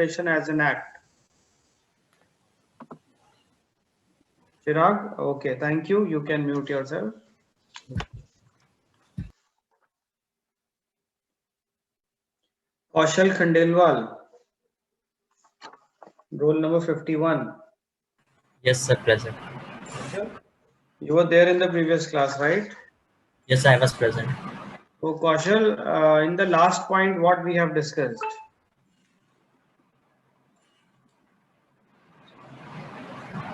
as an act? Chirag, okay, thank you. You can mute yourself. Kaushal Khandelwal, roll number 51. Yes, sir, present. You were there in the previous class, right? Yes, I was present. So, Kaushal, in the last point, what we have discussed?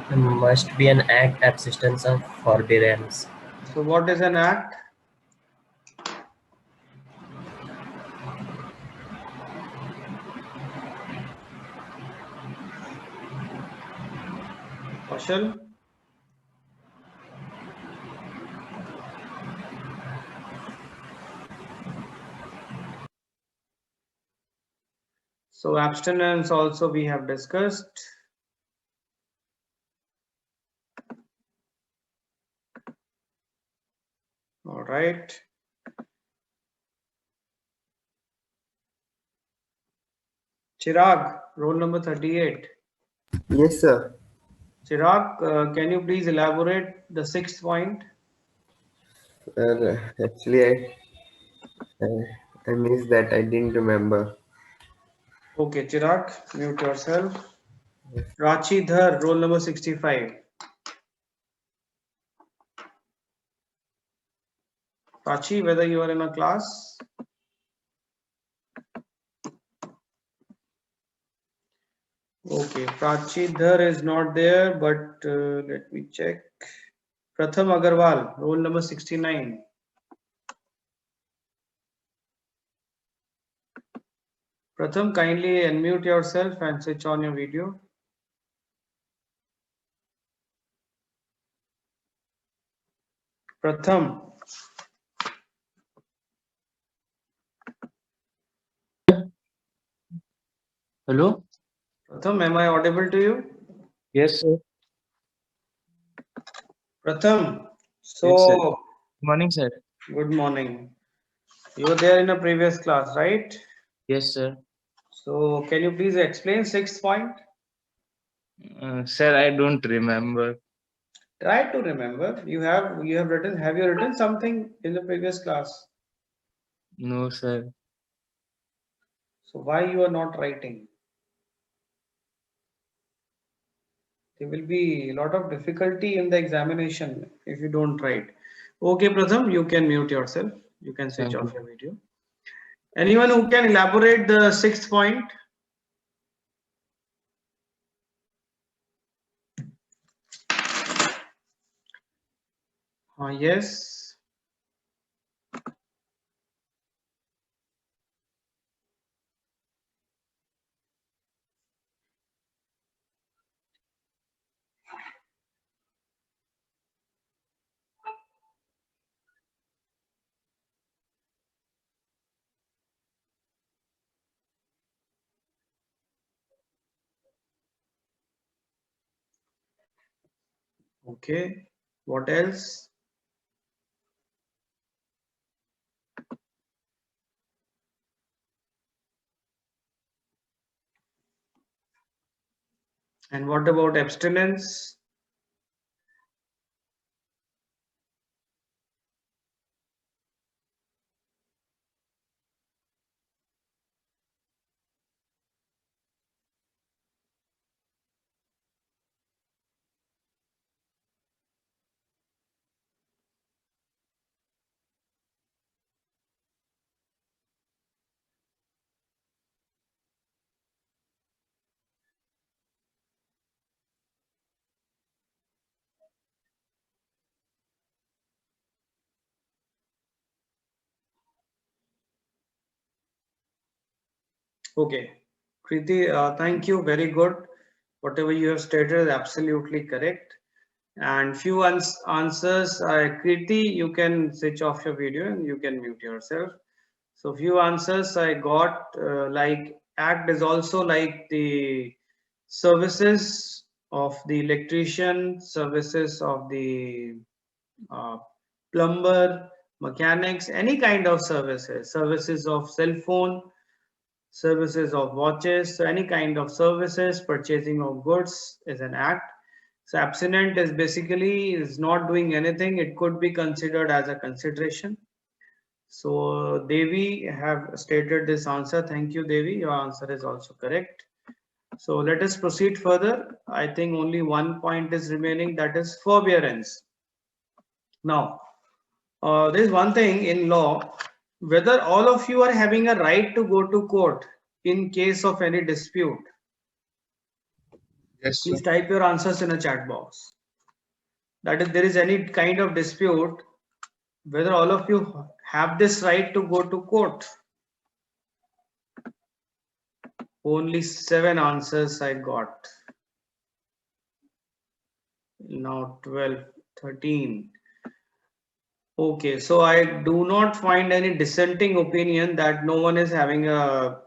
There must be an act absistence of forbearance. So, what is an act? Kaushal? So, abstinence also we have discussed. All right. Chirag, roll number 38. Yes, sir. Chirag, can you please elaborate the 6th point? Actually, I missed that. I didn't remember. Okay, Chirag, mute yourself. Rachi Dhar, roll number 65. Rachi, whether you are in a class? Okay, Prachi Dhar is not there, but let me check. Pratham Agarwal, roll number 69. Pratham, kindly unmute yourself and switch on your video. Pratham. Hello? Pratham, am I audible to you? Yes, sir. Pratham, so Yes, sir. Good morning, sir. good morning. You were there in a previous class, right? Yes, sir. So can you please explain 6th point? Sir, I don't remember. Try to remember. You have written. Have you written something in the previous class? No, sir. So why you are not writing? There will be a lot of difficulty in the examination if you don't write. Okay, Pratham, you can mute yourself. You can switch Thank off you. your video. Anyone who can elaborate the 6th point? Yes. Okay. What else? And what about abstinence? Okay. Kriti, thank you. Very good. Whatever you have stated is absolutely correct. And few answers, Kriti, you can switch off your video and you can mute yourself. So few answers I got, like ACT is also like the services of the electrician, services of the uh, plumber, mechanics, any kind of services, services of cell phone, services of watches. So any kind of services, purchasing of goods is an act. So abstinent is basically is not doing anything. It could be considered as a consideration. So Devi have stated this answer. Thank you, Devi. Your answer is also correct. So let us proceed further. I think only one point is remaining, that is forbearance. Now, there's one thing in law, whether all of you are having a right to go to court in case of any dispute. Yes, sir. Please type your answers in a chat box. That if there is any kind of dispute, whether all of you have this right to go to court. Only 7 answers I got. Now 12, 13. Okay, so I do not find any dissenting opinion that no one is having a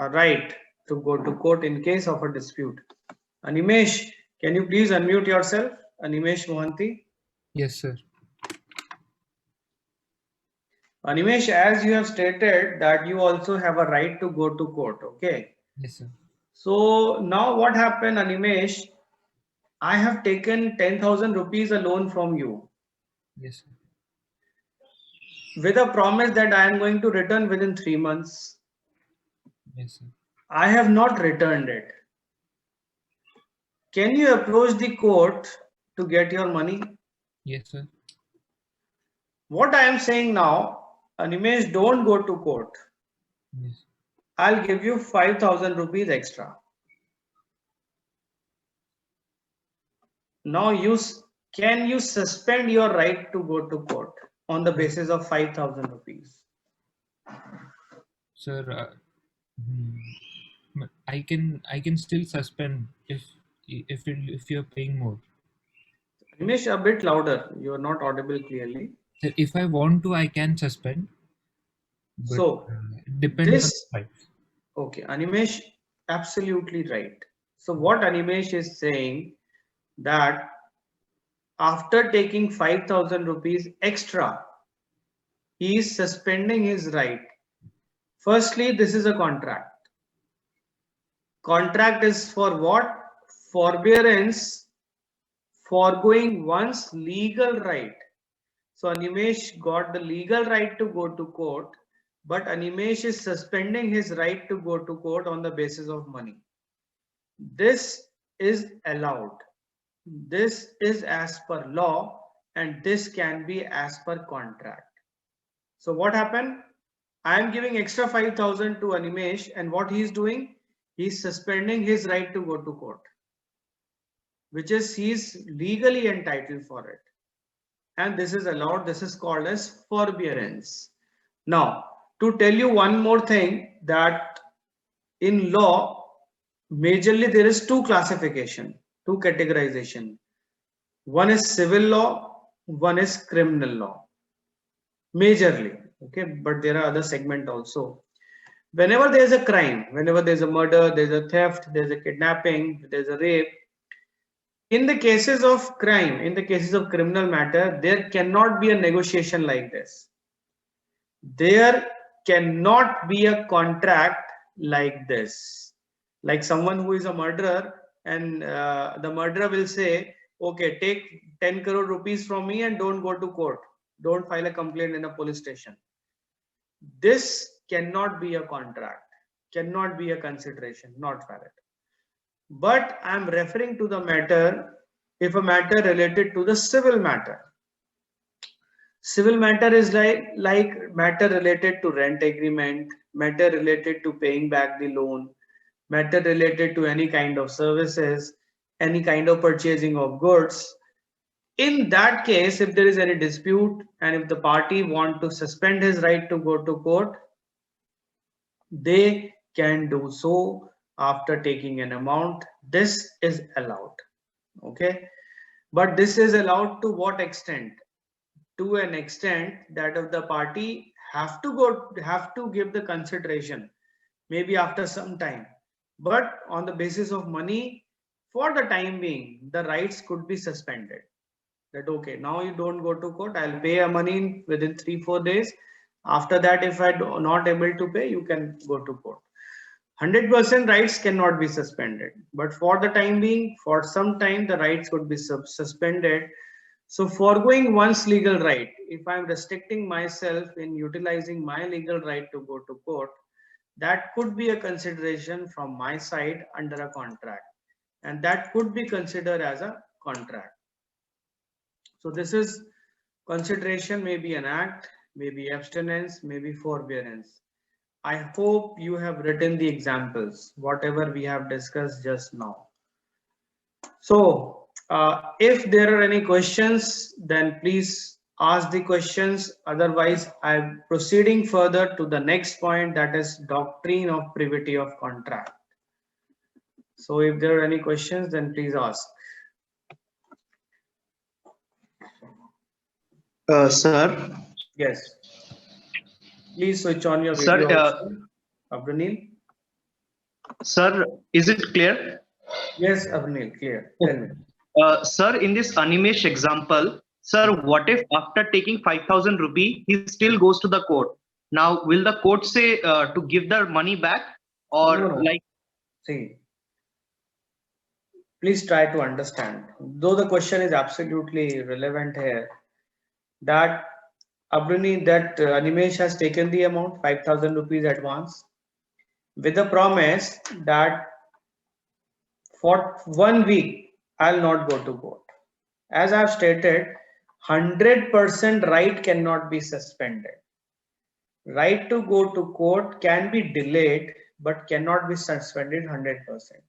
right to go to court in case of a dispute. Animesh, can you please unmute yourself? Animesh Mohanty. Yes, sir. Animesh, as you have stated that you also have a right to go to court, okay? Yes, sir. So now what happened, Animesh? I have taken 10,000 rupees a loan from you Yes, sir. with a promise that I am going to return within 3 months. Yes, sir. I have not returned it. Can you approach the court to get your money? Yes, sir. What I am saying now, Animesh, don't go to court. Yes. I'll give you 5,000 rupees extra. Now can you suspend your right to go to court on the basis of 5,000 rupees? Sir, I can still suspend if you're paying more. Animesh, a bit louder. You are not audible clearly. Sir, if I want to, I can suspend. But So it depends on this, the price. okay, Animesh, absolutely right. So what Animesh is saying that after taking 5,000 rupees extra, he is suspending his right. Firstly, this is a contract. Contract is for what? Forbearance, foregoing one's legal right. So Animesh got the legal right to go to court, but Animesh is suspending his right to go to court on the basis of money. This is allowed. This is as per law, and this can be as per contract. So what happened? I am giving extra 5,000 to Animesh, and what he is doing? He is suspending his right to go to court, which is he is legally entitled for it. And this is allowed. This is called as forbearance. Now, to tell you one more thing, that in law, majorly there is two classification, two categorization. One is civil law, one is criminal law. Majorly, okay, but there are other segment also. Whenever there is a crime, whenever there is a murder, there is a theft, there is a kidnapping, there is a rape. In the cases of crime, in the cases of criminal matter, there cannot be a negotiation like this. There cannot be a contract like this. Like someone who is a murderer, and the murderer will say, okay, take 10 crore rupees from me and don't go to court. Don't file a complaint in a police station. This cannot be a contract, cannot be a consideration, not valid. But I'm referring to the matter, if a matter related to the civil matter. Civil matter is like matter related to rent agreement, matter related to paying back the loan, matter related to any kind of services, any kind of purchasing of goods. In that case, if there is any dispute and if the party want to suspend his right to go to court, they can do so after taking an amount. This is allowed, okay? But this is allowed to what extent? To an extent that if the party have to give the consideration, maybe after some time, but on the basis of money, for the time being, the rights could be suspended. That okay, now you don't go to court, I'll pay a money within 3-4 days, After that, if I do not able to pay, you can go to court. 100% rights cannot be suspended, but for the time being, for some time, the rights would be suspended. So foregoing one's legal right, if I'm restricting myself in utilizing my legal right to go to court, that could be a consideration from my side under a contract, and that could be considered as a contract. So this is consideration, maybe an act, maybe abstinence, maybe forbearance. I hope you have written the examples, whatever we have discussed just now. So if there are any questions, then please ask the questions. Otherwise, I'm proceeding further to the next point, that is doctrine of privity of contract. So if there are any questions, then please ask. Sir, Yes. Please switch on your Sir, video also. Abranil? sir, is it clear? Yes, Abranil, clear. Tell me. Sir, in this Animesh example, sir, what if after taking 5,000 rupee, he still goes to the court? Now, will the court say to give the money back, or No, no. like? See, please try to understand. Though the question is absolutely relevant here, that Abranil, that Animesh has taken the amount 5,000 rupees advance with the promise that for 1 week I'll not go to court. As I've stated, 100% right cannot be suspended. Right to go to court can be delayed but cannot be suspended 100%.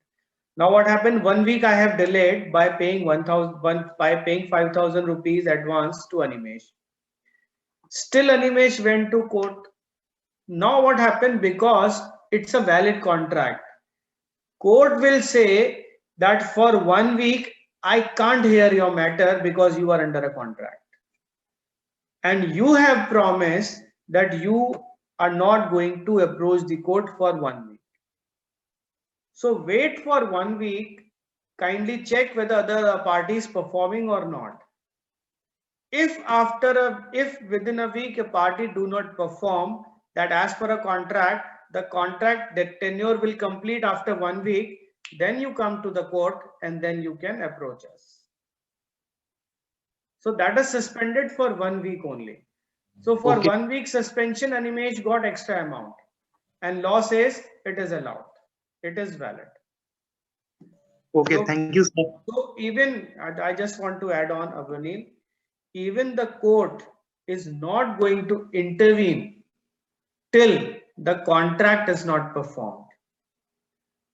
Now what happened? 1 week I have delayed by paying 5,000 rupees advance to Animesh. Still Animesh went to court. Now what happened? Because it's a valid contract, court will say that for 1 week I can't hear your matter because you are under a contract, and you have promised that you are not going to approach the court for 1 week. So wait for 1 week, kindly check whether other party is performing or not. If within a week a party do not perform, that as per a contract, the contract, the tenure will complete after 1 week, then you come to the court and then you can approach us. So that is suspended for 1 week only. So for Okay. 1 week suspension, Animesh got extra amount, and law says it is allowed, it is valid. Okay, So- thank you, sir. So even, I just want to add on, Abranil, even the court is not going to intervene till the contract is not performed.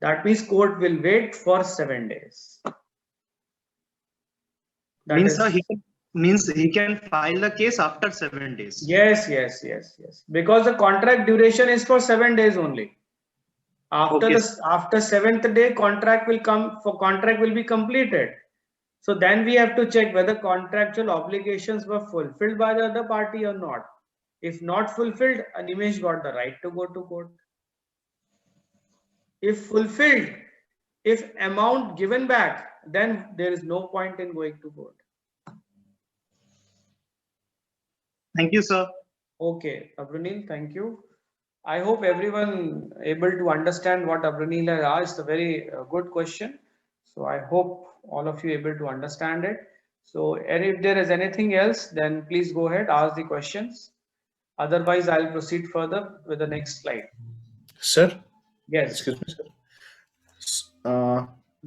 That means court will wait for 7 days. That Means, is, sir, he can file the case after 7 days. yes. Because the contract duration is for 7 days only. After Okay. after 7th day, contract will be completed. So then we have to check whether contractual obligations were fulfilled by the other party or not. If not fulfilled, Animesh got the right to go to court. If fulfilled, if amount given back, then there is no point in going to court. Thank you, sir. Okay, Abranil, thank you. I hope everyone able to understand what Abranil has asked. A very good question. So I hope all of you able to understand it. So, and if there is anything else, then please go ahead, ask the questions. Otherwise, I'll proceed further with the next slide. Sir, Yes, excuse me, sir.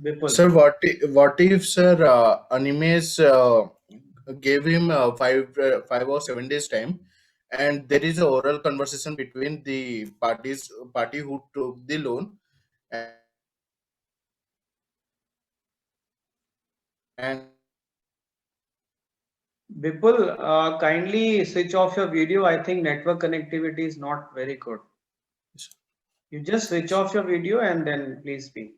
Vipul. Sir, what if sir Animesh gave him 5 or 7 days time, and there is a oral conversation between the party who took the loan, and Vipul, kindly switch off your video. I think network connectivity is not very good. You just switch off your video and then please speak.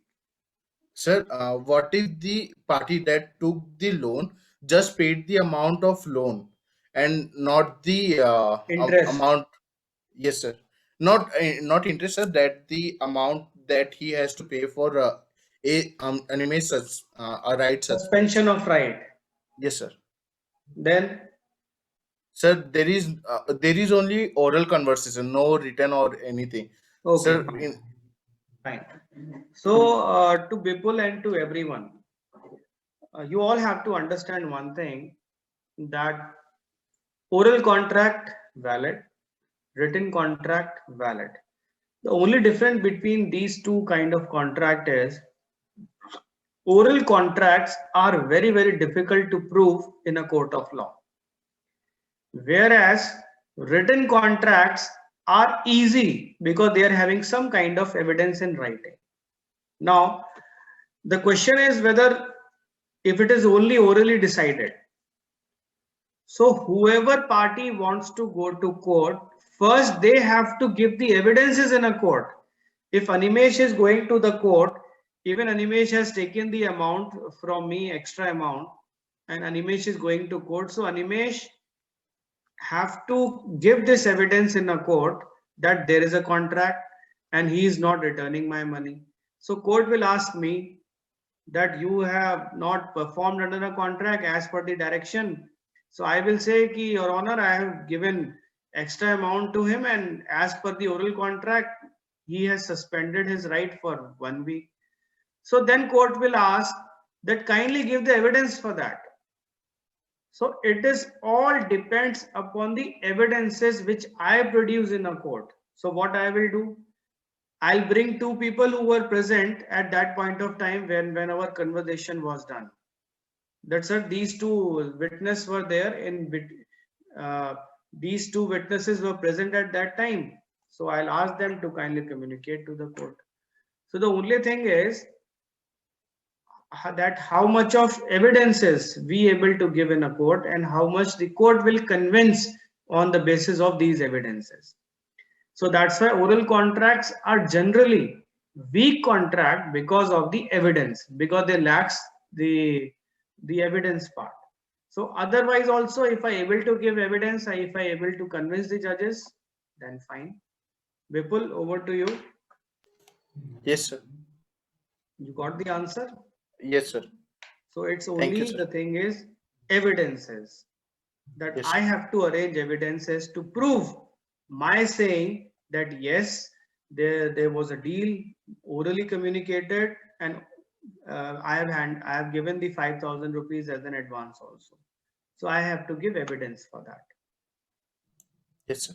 sir, what if the party that took the loan just paid the amount of loan and not the Interest. amount? Yes, sir. Not interest, sir. That the amount that he has to pay for anime a right Suspension of right. Yes, sir. Then Sir, there is only oral conversation, no written or anything. Okay, Sir, fine. Fine. So to Bipul and to everyone, you all have to understand one thing, that oral contract valid, written contract valid. The only difference between these two kind of contract is oral contracts are very, very difficult to prove in a court of law, whereas written contracts are easy because they are having some kind of evidence in writing. Now, the question is whether if it is only orally decided. So whoever party wants to go to court, first they have to give the evidences in a court. If Animesh is going to the court, even Animesh has taken the amount from me, extra amount, and Animesh is going to court. So Animesh have to give this evidence in a court that there is a contract and he is not returning my money. So court will ask me that you have not performed under a contract as per the direction. So I will say ki, Your Honor, I have given extra amount to him, and as per the oral contract, he has suspended his right for 1 week. So then court will ask that kindly give the evidence for that. So it is all depends upon the evidences which I produce in a court. So what I will do, I'll bring two people who were present at that point of time when our conversation was done. That's it. These two witnesses were there these two witnesses were present at that time. So I'll ask them to kindly communicate to the court. So the only thing is that how much of evidences we able to give in a court and how much the court will convince on the basis of these evidences. So that's why oral contracts are generally weak contract because of the evidence, because they lacks the evidence part. So otherwise also, if I able to give evidence, if I able to convince the judges, then fine. Vipul, over to you. yes, sir. You got the answer? Yes, sir. So it's Thank you, only sir. the thing is evidences, that Yes, I sir. have to arrange evidences to prove my saying that yes, there was a deal orally communicated, and I have given the 5,000 rupees as an advance also. So I have to give evidence for that. Yes, sir.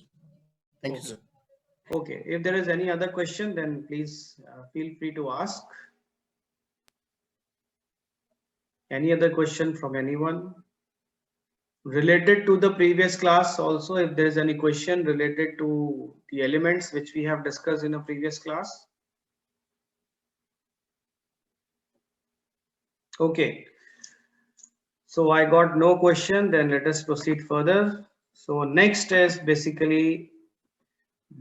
Thank you, Okay. sir. Okay, if there is any other question, then please feel free to ask. Any other question from anyone? Related to the previous class also, if there is any question related to the elements which we have discussed in a previous class. Okay. So I got no question, then let us proceed further. So next is basically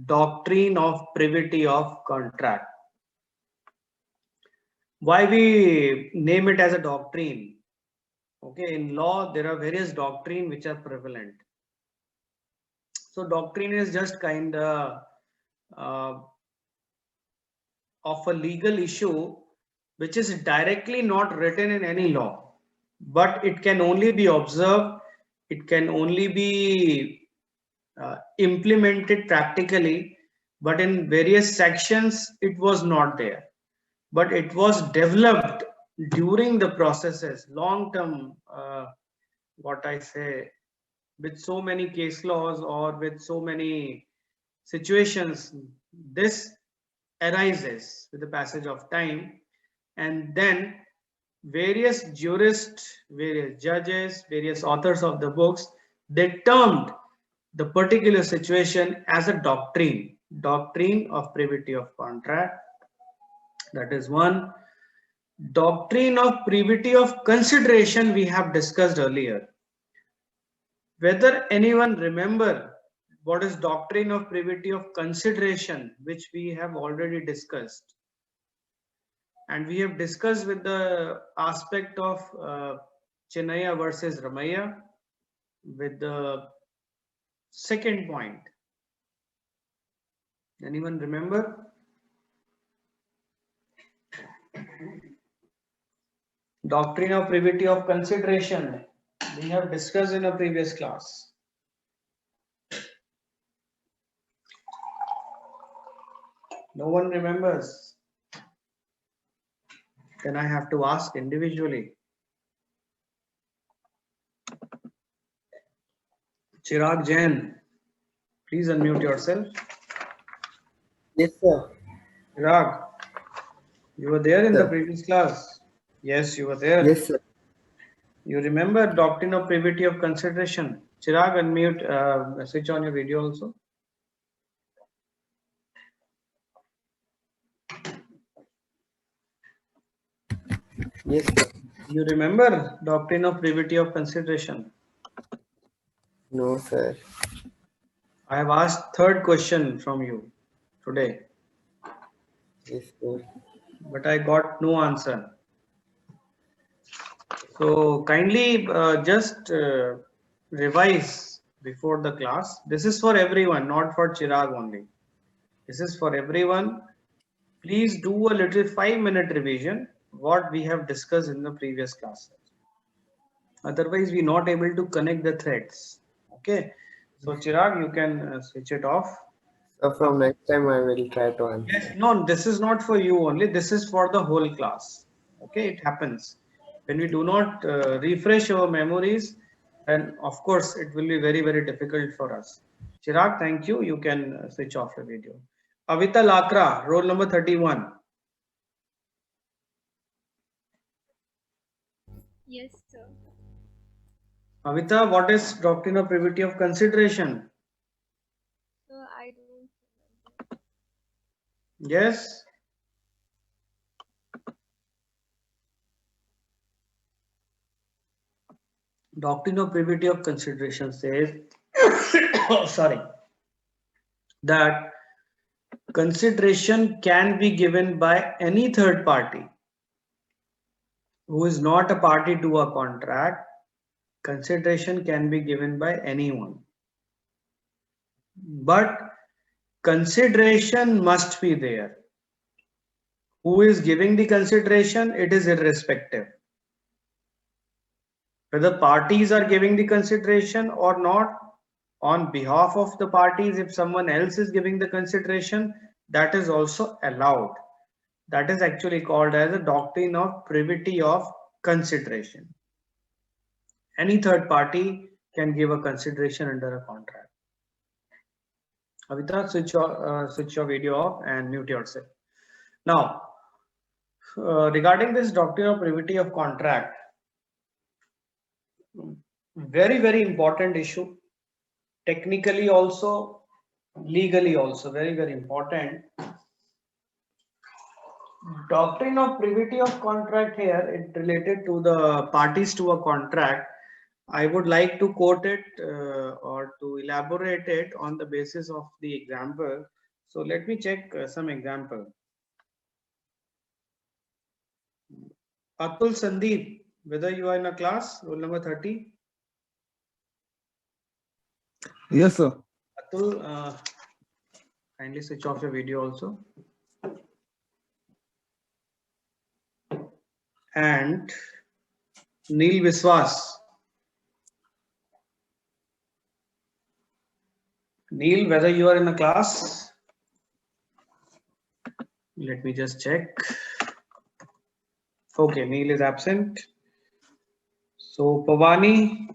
doctrine of privity of contract. Why we name it as a doctrine? Okay, in law there are various doctrine which are prevalent. So doctrine is just kind of a legal issue which is directly not written in any law, but it can only be observed, it can only be implemented practically, but in various sections it was not there, but it was developed during the processes, long term, what I say, with so many case laws or with so many situations. This arises with the passage of time, and then various jurists, various judges, various authors of the books, they termed the particular situation as a doctrine of privity of contract. That is one. Doctrine of privity of consideration we have discussed earlier. Whether anyone remember what is doctrine of privity of consideration, which we have already discussed, and we have discussed with the aspect of Chinaya versus Ramaya with the second point. Anyone remember? Doctrine of privity of consideration we have discussed in a previous class. No one remembers. Then I have to ask individually. Chirag Jain, please unmute yourself. Yes, sir. Chirag, you were there in the Sir. previous class. Yes, you were there. Yes, sir. You remember doctrine of privity of consideration. Chirag, unmute, switch on your video also. Yes, sir. You remember doctrine of privity of consideration. No, sir. I have asked third question from you today, Yes, sir. but I got no answer. So kindly just revise before the class. This is for everyone, not for Chirag only. This is for everyone. Please do a little 5-minute revision what we have discussed in the previous classes. Otherwise, we're not able to connect the threads. Okay. So Chirag, you can switch it off. So from next time I will try to answer. Yes, no, this is not for you only. This is for the whole class. Okay, it happens. When we do not refresh our memories, then of course it will be very, very difficult for us. Chirag, thank you. You can switch off your video. Avita Lakra, roll number 31. Yes, sir. Avita, what is doctrine of privity of consideration? So I don't remember. Yes. Doctrine of privity of consideration says, sorry, that consideration can be given by any third party who is not a party to a contract. Consideration can be given by anyone, but consideration must be there. Who is giving the consideration? It is irrespective. Whether parties are giving the consideration or not, on behalf of the parties, if someone else is giving the consideration, that is also allowed. That is actually called as a doctrine of privity of consideration. Any third party can give a consideration under a contract. Avita, switch your video off and mute yourself. Now, regarding this doctrine of privity of contract, very, very important issue. Technically also, legally also, very, very important. Doctrine of privity of contract here, it related to the parties to a contract. I would like to quote it or to elaborate it on the basis of the example. So let me check some example. Atul Sandeep, whether you are in a class, roll number 30. Yes, sir. Atul, kindly switch off your video also. And Neil Viswas. Neil, whether you are in a class, let me just check. Okay, Neil is absent. So Pavani.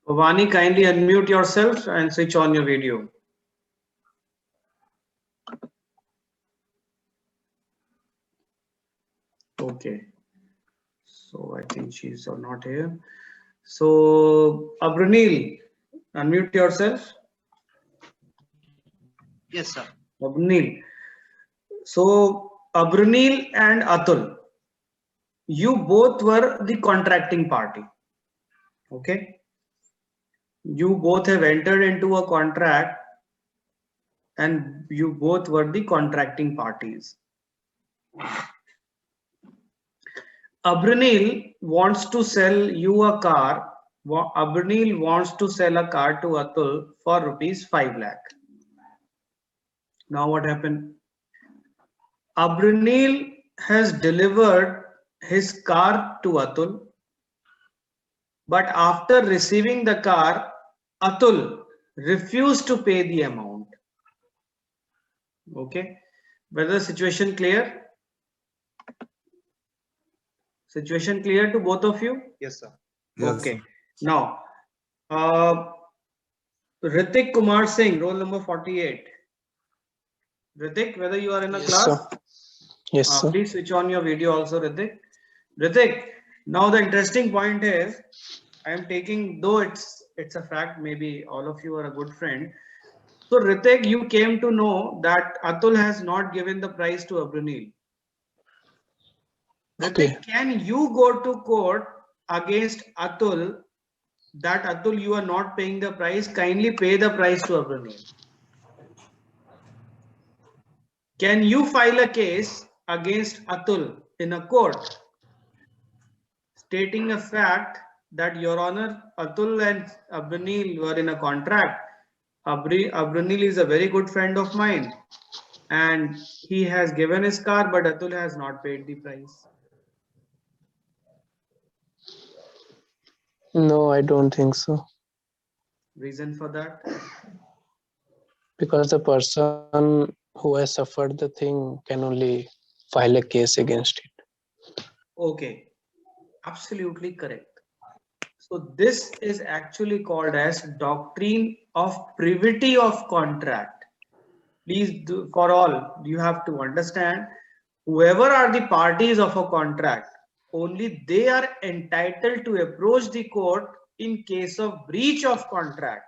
Pavani, kindly unmute yourself and switch on your video. Okay. So I think she's not here. So Abranil, unmute yourself. Yes, sir. Abranil. So Abranil and Atul, you both were the contracting party. Okay. You both have entered into a contract and you both were the contracting parties. Abranil wants to sell you a car. Abranil wants to sell a car to Atul for rupees 5 lakh. Now what happened? Abranil has delivered his car to Atul, but after receiving the car, Atul refused to pay the amount. Okay, whether the situation clear? Situation clear to both of you? Yes, sir. Okay. Now, Ritik Kumar Singh, roll number 48. Ritik, whether you are in a class? Yes, sir. Please switch on your video also, Ritik. Ritik, now the interesting point is, I am taking, though it's a fact, maybe all of you are a good friend. So Ritik, you came to know that Atul has not given the price to Abranil. Ritik, Okay. can you go to court against Atul that Atul, you are not paying the price, kindly pay the price to Abranil? Can you file a case against Atul in a court stating a fact that, Your Honor, Atul and Abranil were in a contract. Abranil is a very good friend of mine and he has given his car, but Atul has not paid the price. No, I don't think so. Reason for that? Because the person who has suffered the thing can only file a case against it. Okay, absolutely correct. So this is actually called as doctrine of privity of contract. Please do, for all, you have to understand, whoever are the parties of a contract, only they are entitled to approach the court in case of breach of contract.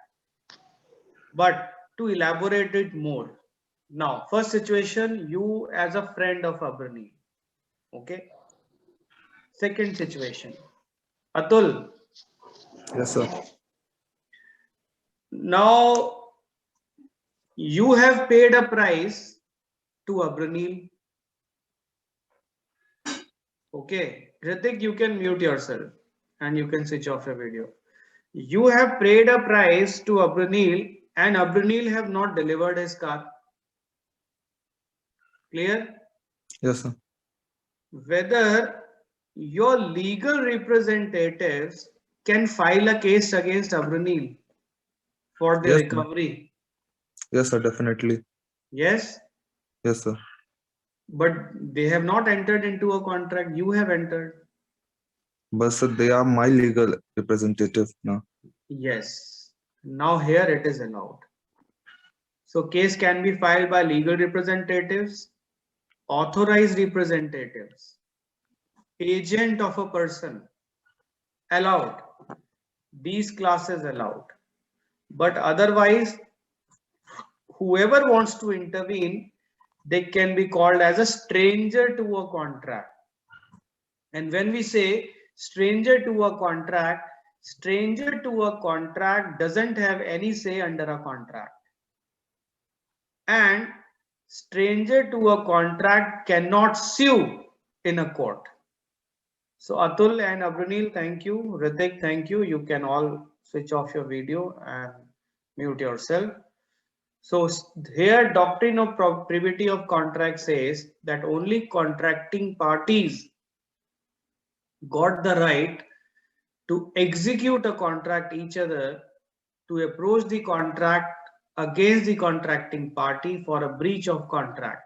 But to elaborate it more, now first situation, you as a friend of Abranil, okay. Second situation, Atul. Yes, sir. Now you have paid a price to Abranil. Okay, Ritik, you can mute yourself and you can switch off your video. You have paid a price to Abranil and Abranil have not delivered his car. Clear? Yes, sir. Whether your legal representatives can file a case against Abranil for the Yes, sir. recovery. Yes, sir, definitely. Yes? Yes, sir. But they have not entered into a contract. You have entered. But sir, they are my legal representative now. Yes. Now here it is allowed. So case can be filed by legal representatives, authorized representatives, agent of a person, allowed. These classes allowed. But otherwise, whoever wants to intervene, they can be called as a stranger to a contract. And when we say stranger to a contract doesn't have any say under a contract. And stranger to a contract cannot sue in a court. So Atul and Abranil, thank you. Ritik, thank you. You can all switch off your video and mute yourself. So here doctrine of privity of contract says that only contracting parties got the right to execute a contract each other, to approach the contract against the contracting party for a breach of contract.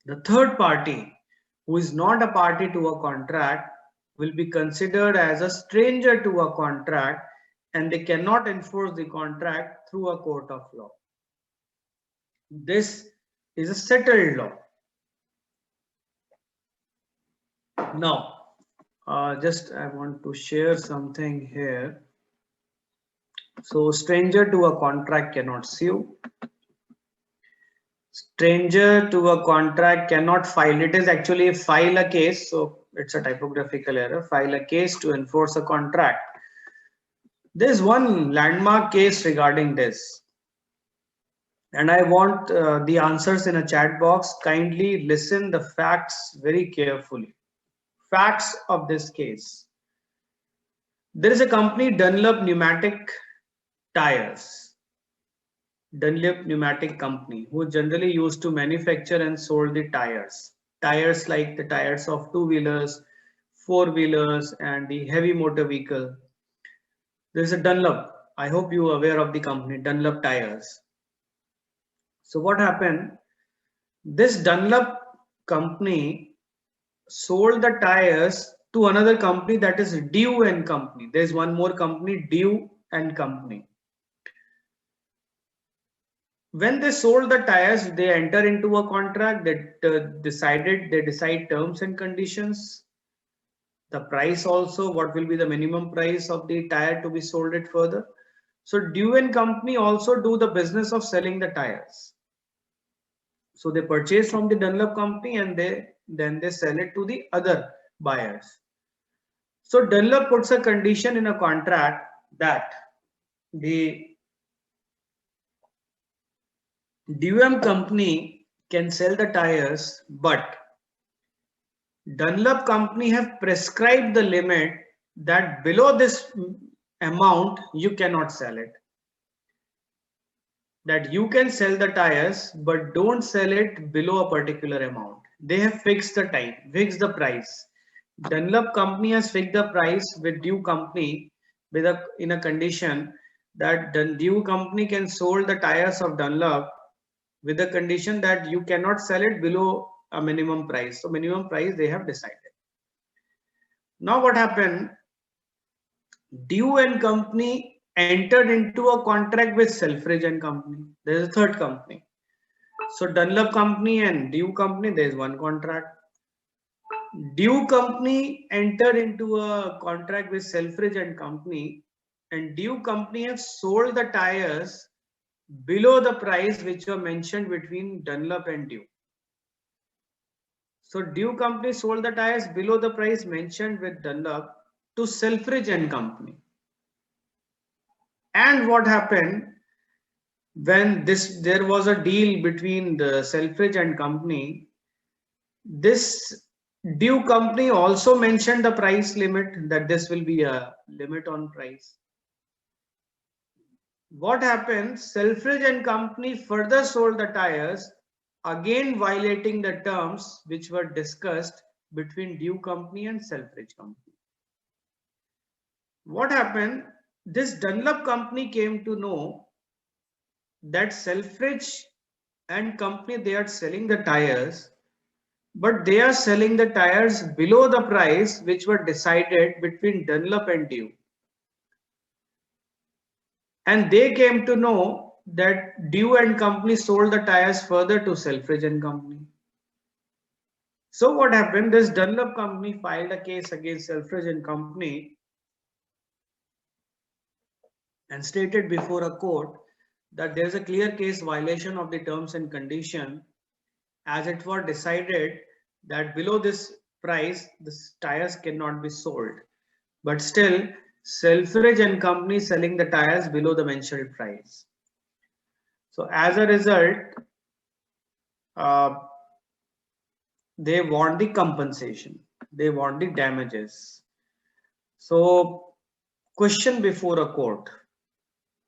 The third party, who is not a party to a contract, will be considered as a stranger to a contract and they cannot enforce the contract through a court of law. This is a settled law. Now, just I want to share something here. So stranger to a contract cannot sue. Stranger to a contract cannot file. It is actually file a case. So it's a typographical error. File a case to enforce a contract. There's one landmark case regarding this. And I want the answers in a chat box. Kindly listen the facts very carefully. Facts of this case. There is a company, Dunlop Pneumatic Tires. Dunlop Pneumatic Company, who generally used to manufacture and sold the tires. Tires like the tires of two-wheelers, four-wheelers, and the heavy motor vehicle. There's a Dunlop. I hope you are aware of the company Dunlop Tires. So what happened? This Dunlop company sold the tires to another company, that is Dew and Company. There's one more company, Dew and Company. When they sold the tires, they enter into a contract that they decide terms and conditions, the price also, what will be the minimum price of the tire to be sold it further. So Dew and Company also do the business of selling the tires. So they purchase from the Dunlop company and then they sell it to the other buyers. So Dunlop puts a condition in a contract that the DUM company can sell the tires, but Dunlop company have prescribed the limit that below this amount you cannot sell it. That you can sell the tires, but don't sell it below a particular amount. They have fixed the time, fixed the price. Dunlop company has fixed the price with Dew company in a condition that the Dew company can sold the tires of Dunlop with the condition that you cannot sell it below a minimum price. So minimum price they have decided. Now what happened? Dew and Company entered into a contract with Selfridge and Company. There is a third company. So Dunlop company and Dew company, there is one contract. Dew company entered into a contract with Selfridge and Company, and Dew company has sold the tires below the price which were mentioned between Dunlop and Dew. So Dew company sold the tires below the price mentioned with Dunlop to Selfridge and Company. And what happened when there was a deal between the Selfridge and Company? This Dew company also mentioned the price limit, that this will be a limit on price. What happened? Selfridge and Company further sold the tires, again violating the terms which were discussed between Dew company and Selfridge company. What happened? This Dunlop company came to know that Selfridge and Company, they are selling the tires, but they are selling the tires below the price which were decided between Dunlop and Dew. And they came to know that Dew and Company sold the tires further to Selfridge and Company. So what happened? This Dunlop company filed a case against Selfridge and Company and stated before a court that there is a clear case violation of the terms and condition, as it was decided that below this price the tires cannot be sold, but still Selfridge and Company selling the tires below the mentioned price. So as a result, they want the compensation, they want the damages. So question before a court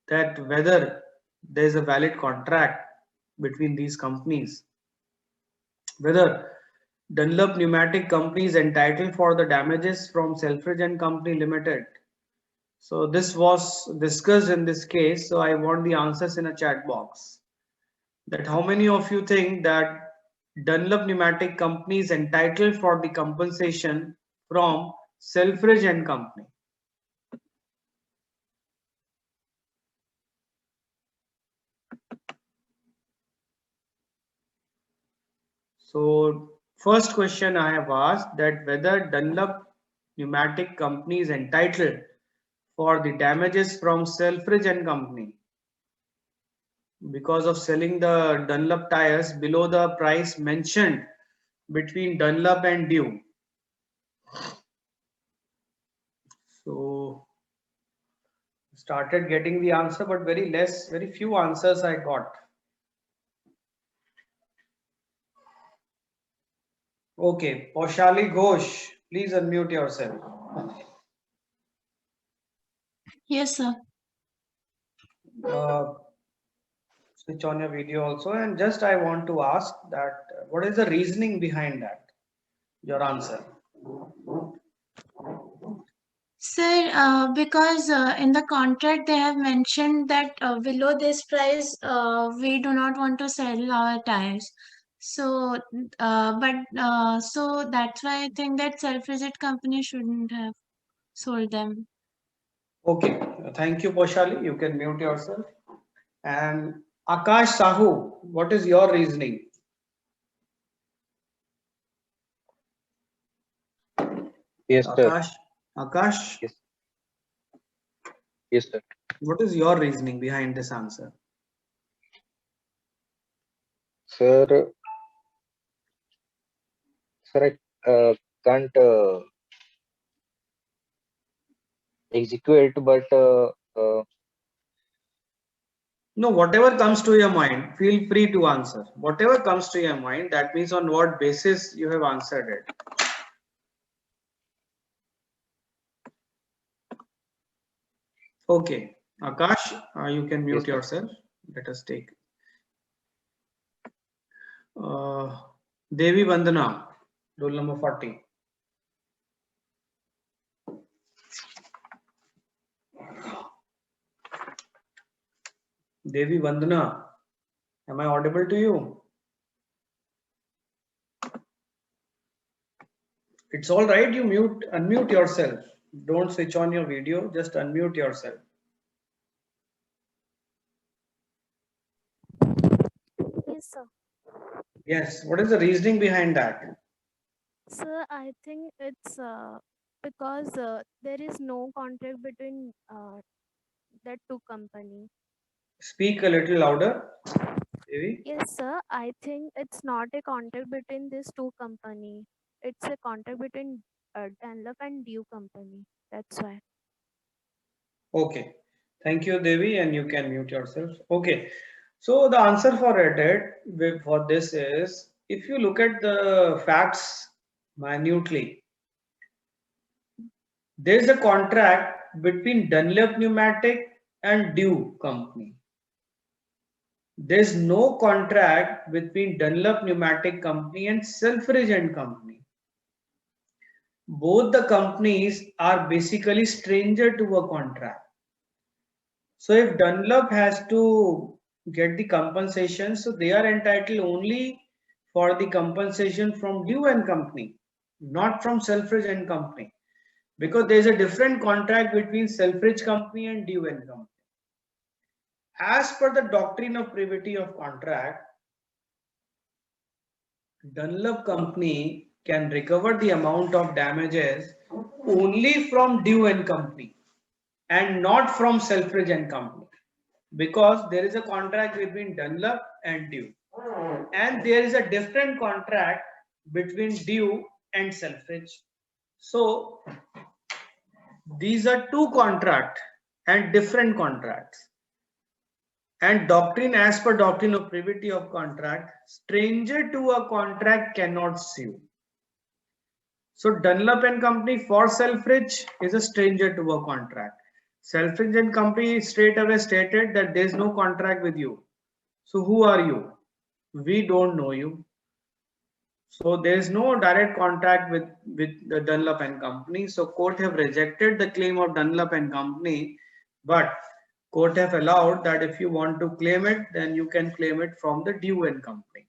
that whether there is a valid contract between these companies, whether Dunlop Pneumatic Company is entitled for the damages from Selfridge and Company Limited. So this was discussed in this case. So I want the answers in a chat box. That how many of you think that Dunlop Pneumatic Company is entitled for the compensation from Selfridge and Company? So first question I have asked that whether Dunlop Pneumatic Company is entitled for the damages from Selfridge and Company because of selling the Dunlop tires below the price mentioned between Dunlop and Dew. So started getting the answer, but very few answers I got. Okay, Paushali Ghosh, please unmute yourself. Yes, sir. Switch on your video also, and just I want to ask that what is the reasoning behind that, your answer? Sir, because in the contract they have mentioned that below this price, we do not want to sell our tires. So, so that's why I think that Selfridges company shouldn't have sold them. Okay, thank you, Poshali. You can mute yourself. And Akash Sahu, what is your reasoning? Yes, sir. Akash, Yes. Yes, sir. what is your reasoning behind this answer? Sir, I can't execute, but No, whatever comes to your mind, feel free to answer. Whatever comes to your mind, that means on what basis you have answered it. Okay, Akash, you can mute yourself. Let us take. Devi Vandana, roll number 40. Devi Vandana, am I audible to you? It's all right, you unmute yourself. Don't switch on your video, just unmute yourself. Yes, sir. Yes, what is the reasoning behind that? Sir, I think it's because there is no contract between that two companies. Speak a little louder, Devi. Yes, sir. I think it's not a contract between these two companies. It's a contract between Dunlop and Dew company. That's why. Okay, thank you, Devi, and you can mute yourself. Okay, so the answer for it for this is, if you look at the facts minutely, there is a contract between Dunlop Pneumatic and Dew company. There is no contract between Dunlop Pneumatic company and Selfridges company. Both the companies are basically stranger to a contract. So if Dunlop has to get the compensation, so they are entitled only for the compensation from Dew and company, not from Selfridges and company, because there is a different contract between Selfridges company and Dew and company. As per the doctrine of privity of contract, Dunlop company can recover the amount of damages only from Dew and company and not from Selfridges and company, because there is a contract between Dunlop and Dew, and there is a different contract between Dew and Selfridges. So these are two contracts and different contracts. And doctrine, as per doctrine of privity of contract, stranger to a contract cannot sue. So Dunlop and Company for Selfridges is a stranger to a contract. Selfridges and Company straight away stated that there is no contract with you. So who are you? We don't know you. So there is no direct contract with the Dunlop and Company. So court have rejected the claim of Dunlop and Company, but court have allowed that if you want to claim it, then you can claim it from the Dew and Company.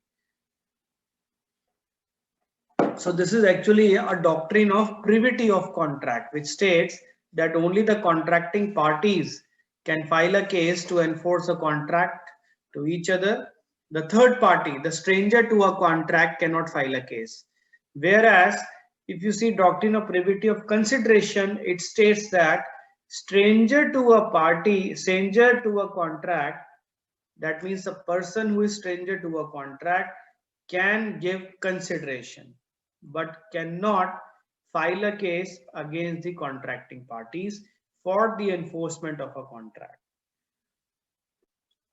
So this is actually a doctrine of privity of contract, which states that only the contracting parties can file a case to enforce a contract to each other. The third party, the stranger to a contract, cannot file a case. Whereas if you see doctrine of privity of consideration, it states that stranger to a party, stranger to a contract, that means a person who is stranger to a contract can give consideration but cannot file a case against the contracting parties for the enforcement of a contract.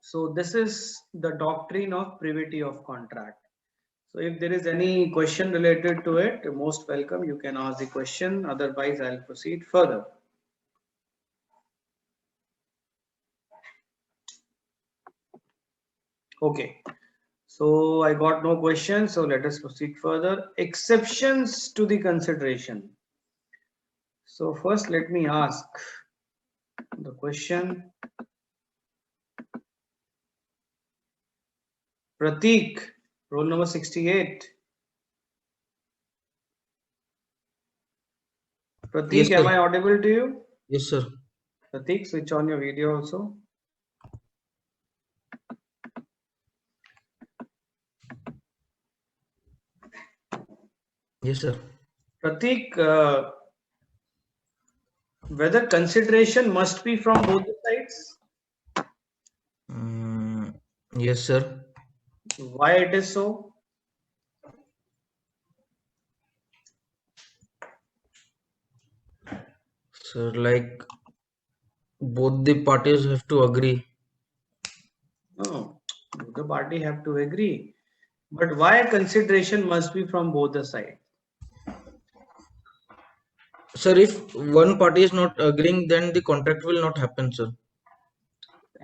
So this is the doctrine of privity of contract. So if there is any question related to it, you're most welcome. You can ask the question. Otherwise, I'll proceed further. Okay. So I got no questions. So let us proceed further. Exceptions to the consideration. So first let me ask the question. Prateek, roll number 68. Prateek, Yes, am sir. I audible to you? Yes, sir. Prateek, switch on your video also. Yes, sir. Prateek, whether consideration must be from both the sides? Yes, sir. Why it is so? Sir, like both the parties have to agree. No, both the party have to agree. But why consideration must be from both the sides? Sir, if one party is not agreeing, then the contract will not happen, sir.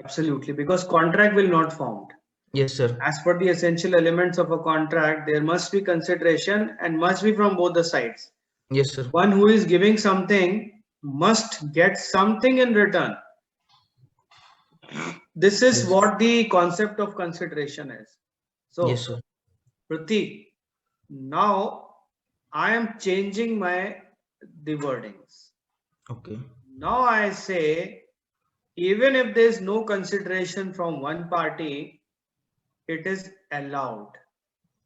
Absolutely, because contract will not form. Yes, sir. As per the essential elements of a contract, there must be consideration and must be from both the sides. Yes, sir. One who is giving something must get something in return. This is Yes. what the concept of consideration is. So, Yes, sir. Prateek, now I am changing the wordings. Okay. Now I say, even if there is no consideration from one party, it is allowed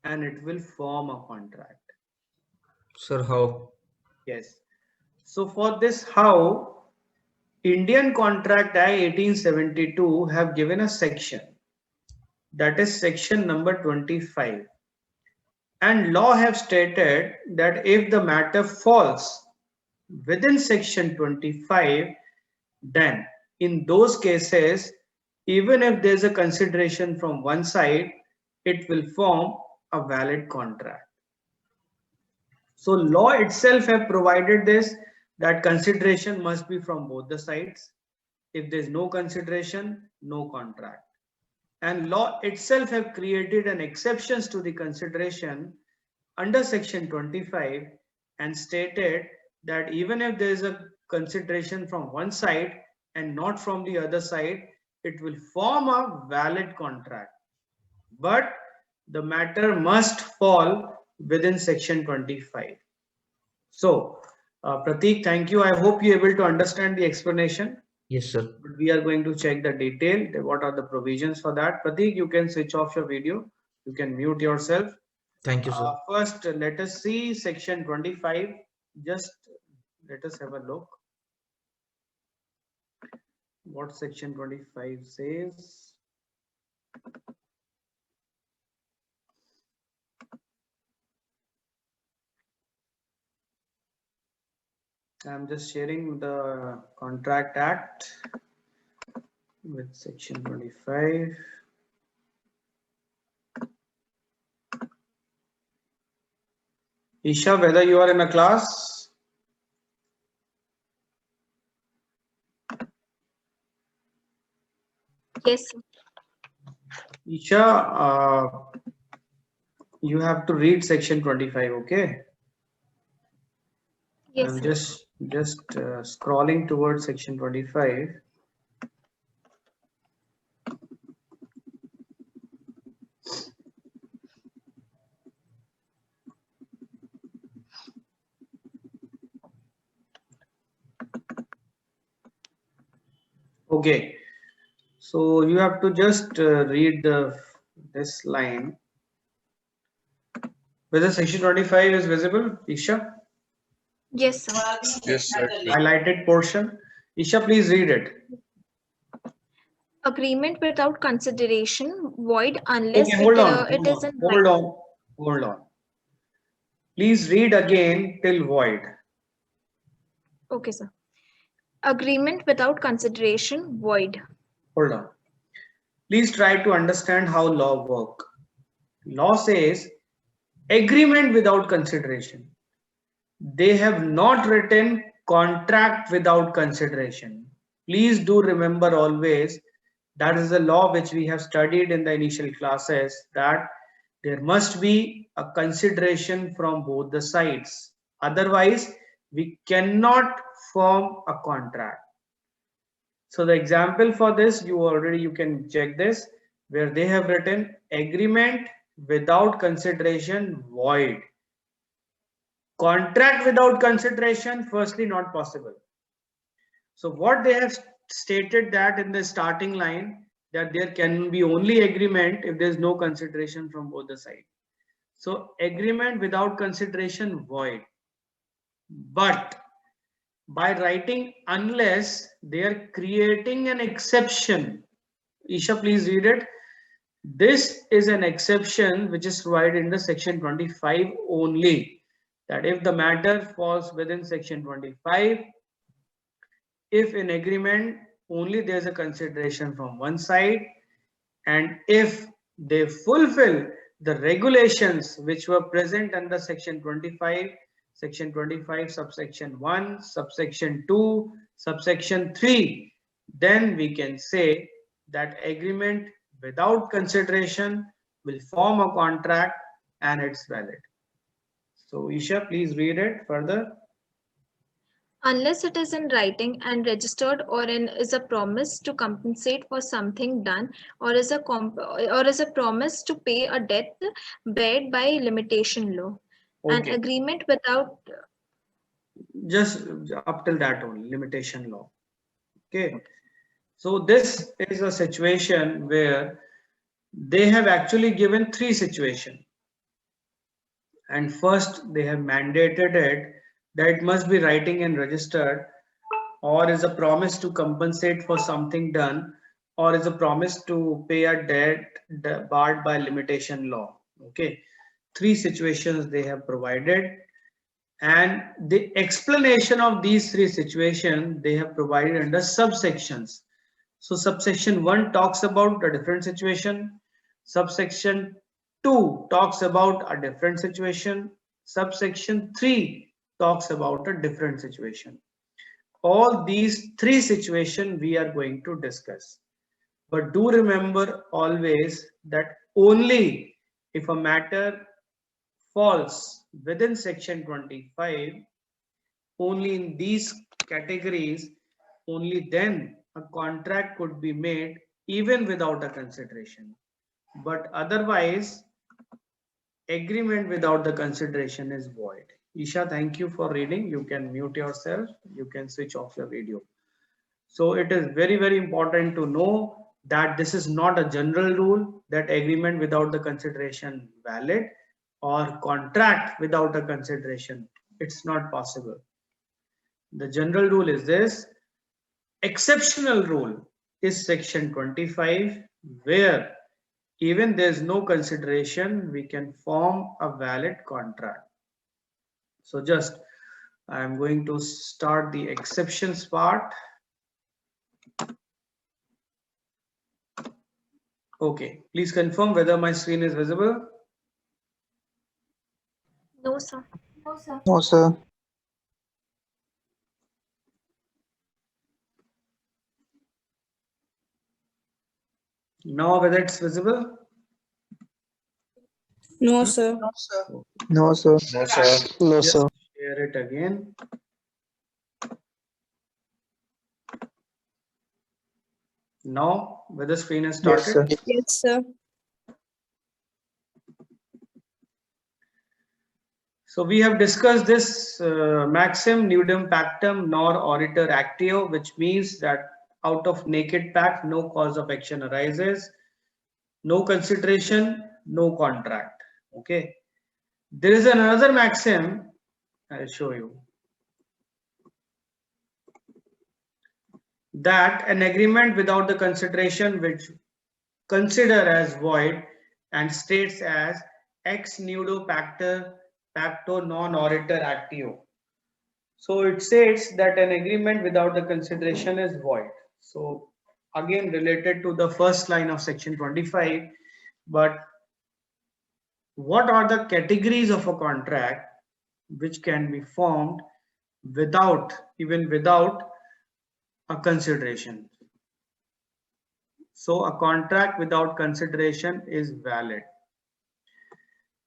and it will form a contract. Sir, how? Yes. So for this how, Indian Contract Act 1872 have given a section, that is section number 25. And law have stated that if the matter falls within section 25, then in those cases, even if there's a consideration from one side, it will form a valid contract. So law itself have provided this, that consideration must be from both the sides. If there's no consideration, no contract. And law itself have created an exceptions to the consideration under section 25 and stated that even if there is a consideration from one side and not from the other side, it will form a valid contract. But the matter must fall within section 25. So, Prateek, thank you. I hope you're able to understand the explanation. Yes, sir. But we are going to check the detail. What are the provisions for that? Prateek, you can switch off your video. You can mute yourself. Thank you, sir. First, let us see section 25. Just let us have a look. What section 25 says. I'm just sharing the Contract Act with section 25. Isha, whether you are in a class? Yes, sir. Isha, you have to read section 25, okay? Yes, I'm sir. just scrolling towards section 25. Okay, so you have to just read this line. Whether section 25 is visible, Isha? Yes, sir. Yes, sir. Highlighted portion. Isha, please read it. Agreement without consideration void unless Okay, hold on. it is in Hold on. Please read again till void. Okay, sir. Agreement without consideration void. Hold on. Please try to understand how law works. Law says agreement without consideration. They have not written contract without consideration. Please do remember always that is the law which we have studied in the initial classes, that there must be a consideration from both the sides. Otherwise, we cannot form a contract. So the example for this, you can check this, where they have written agreement without consideration void. Contract without consideration, firstly, not possible. So what they have stated that in the starting line, that there can be only agreement if there is no consideration from both the sides. So agreement without consideration void. But by writing unless, they are creating an exception. Isha, please read it. This is an exception which is provided in the section 25 only, that if the matter falls within section 25, if in agreement only there is a consideration from one side, and if they fulfill the regulations which were present under section 25, section 25 subsection 1, subsection 2, subsection 3, then we can say that agreement without consideration will form a contract and it's valid. So Isha, please read it further. Unless it is in writing and registered, or is a promise to compensate for something done, or is a promise to pay a debt barred by limitation law. An Okay. agreement without Just up till that only, limitation law. Okay. So this is a situation where they have actually given three situations. And first they have mandated it that it must be writing and registered, or is a promise to compensate for something done, or is a promise to pay a debt barred by limitation law. Okay, three situations they have provided, and the explanation of these three situations they have provided under subsections. So subsection 1 talks about a different situation, subsection 2 talks about a different situation, subsection 3 talks about a different situation. All these three situations we are going to discuss. But do remember always that only if a matter falls within section 25, only in these categories, only then a contract could be made even without a consideration. But otherwise, agreement without the consideration is void. Isha, thank you for reading. You can mute yourself. You can switch off your video. So it is very, very important to know that this is not a general rule that agreement without the consideration valid, or contract without a consideration. It's not possible. The general rule is this. Exceptional rule is section 25, where even there's no consideration, we can form a valid contract. So just I'm going to start the exceptions part. Okay, please confirm whether my screen is visible. no, sir. No, sir. Now whether it's visible? No, sir. No, sir. No, sir. No, Just sir. share it again. Now whether screen has started? Yes, sir. Yes, sir. So we have discussed this maxim nudum pactum nor oritur actio, which means that out of naked pact no cause of action arises, no consideration, no contract. Okay, there is another maxim, I'll show you, that an agreement without the consideration which consider as void and states as ex nudo pacto non oritur actio. So it states that an agreement without the consideration is void. So again related to the first line of section 25, but what are the categories of a contract which can be formed without a consideration? So a contract without consideration is valid.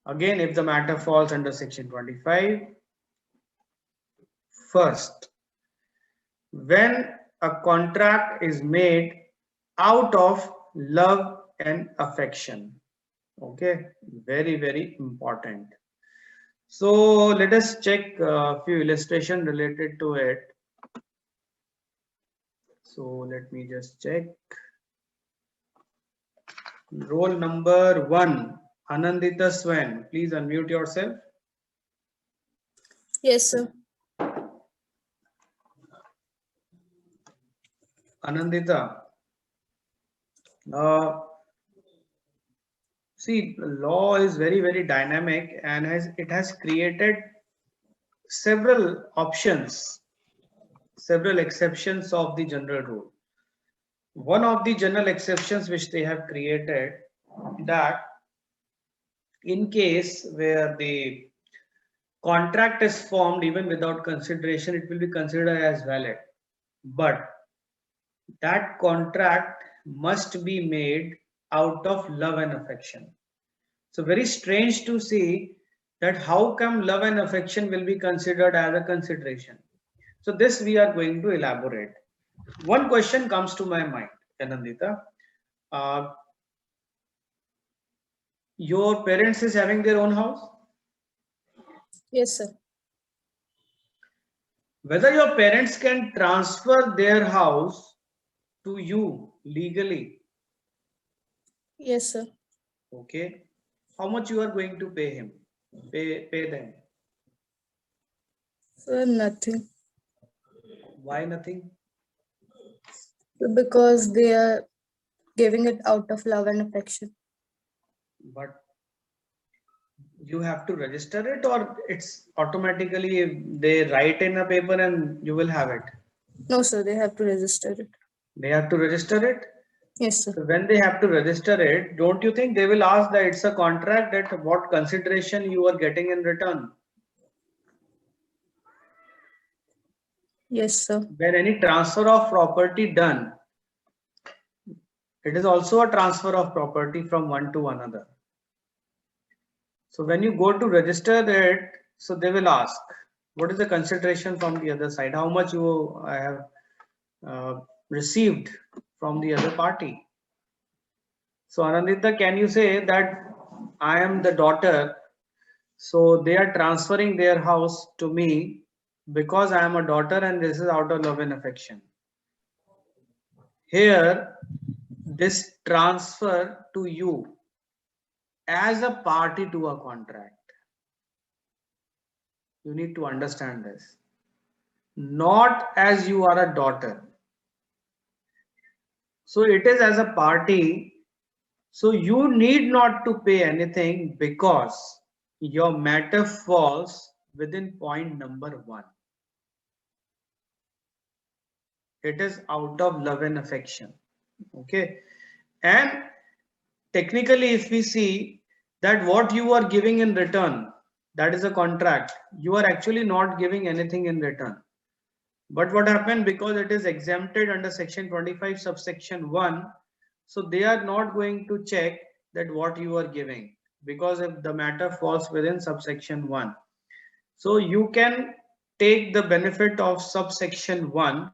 Again, if the matter falls under section 25, First, when a contract is made out of love and affection. Okay, very, very important. So let us check a few illustrations related to it. So let me just check. Roll number 1, Anandita Swen, please unmute yourself. Yes, sir. Anandita, see, law is very, very dynamic and it has created several options, several exceptions of the general rule. One of the general exceptions which they have created, that in case where the contract is formed even without consideration, it will be considered as valid. But that contract must be made out of love and affection. So very strange to see that how come love and affection will be considered as a consideration. So this we are going to elaborate. One question comes to my mind, Anandita. Your parents is having their own house? Yes, sir. Whether your parents can transfer their house to you legally? Yes, sir. Okay. How much you are going to pay him? Pay them? Sir, nothing. Why nothing? Because they are giving it out of love and affection. But you have to register it, or it's automatically they write in a paper and you will have it? No, sir, they have to register it. They have to register it? Yes, sir. So when they have to register it, don't you think they will ask that it's a contract, that what consideration you are getting in return? Yes, sir. When any transfer of property done, it is also a transfer of property from one to another. So when you go to register it, so they will ask, what is the consideration from the other side? How much you have received from the other party? So Anandita, can you say that I am the daughter, so they are transferring their house to me because I am a daughter and this is out of love and affection. Here, this transfer to you as a party to a contract. You need to understand this. Not as you are a daughter. So it is as a party. So you need not to pay anything because your matter falls within point number 1. It is out of love and affection. Okay. And technically, if we see that what you are giving in return, that is a contract, you are actually not giving anything in return. But what happened, because it is exempted under section 25 subsection 1, so they are not going to check that what you are giving, because if the matter falls within subsection 1. So you can take the benefit of subsection 1.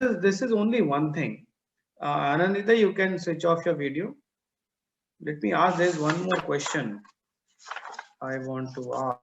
This is only one thing. Anandita, you can switch off your video. Let me ask, there's one more question I want to ask.